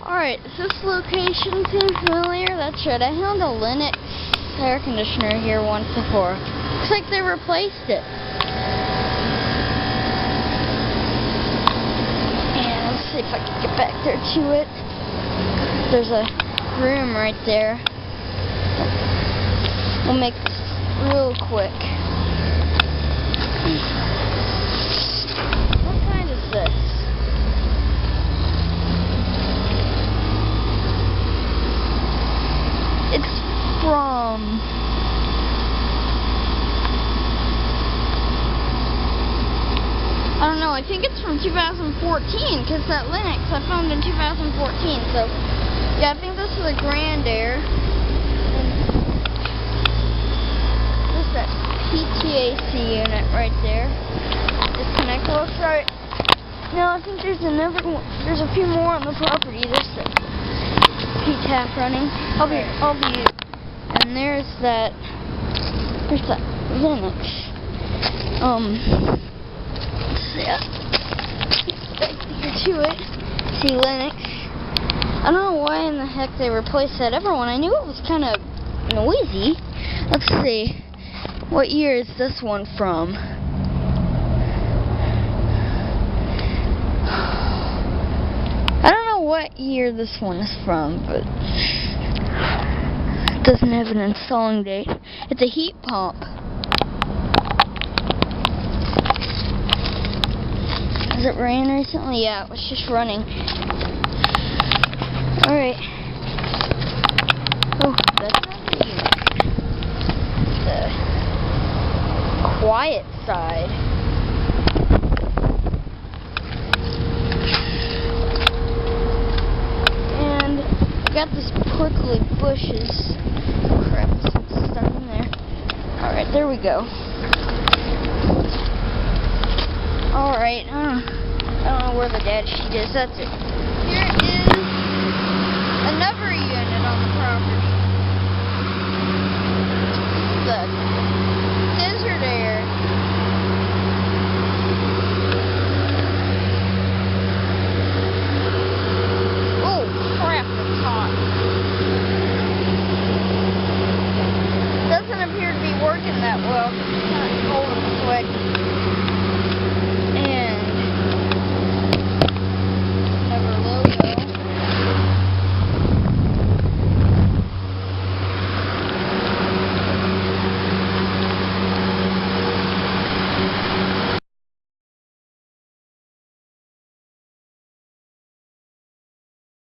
Alright, does this location seem familiar? That's right, I found a Lennox air conditioner here once before. Looks like they replaced it. And let's see if I can get back there to it. There's a room right there. We'll make this real quick. What kind is this? It's from... I don't know, I think it's from 2014, because that Lennox I found in 2014, so yeah, I think this is a Grand Aire. This is that PTAC unit right there. Disconnect looks right. No, I think there's another one. There's a few more on the property. There's the P-tap running. I'll be, and there's that Lennox. Yeah. Back here to it. See Lennox. I don't know why in the heck they replaced that other one. I knew it was kind of noisy. Let's see. What year is this one from? I don't know what year this one is from, but it doesn't have an installing date. It's a heat pump. Has it rained recently? Yeah, it was just running. Alright. Oh, that's not the unit. The Quietside. And I got this prickly bushes. Crap, it's stuck in there. Alright, there we go. Alright, I don't know where the data sheet is. That's it. Here is another unit on the property. The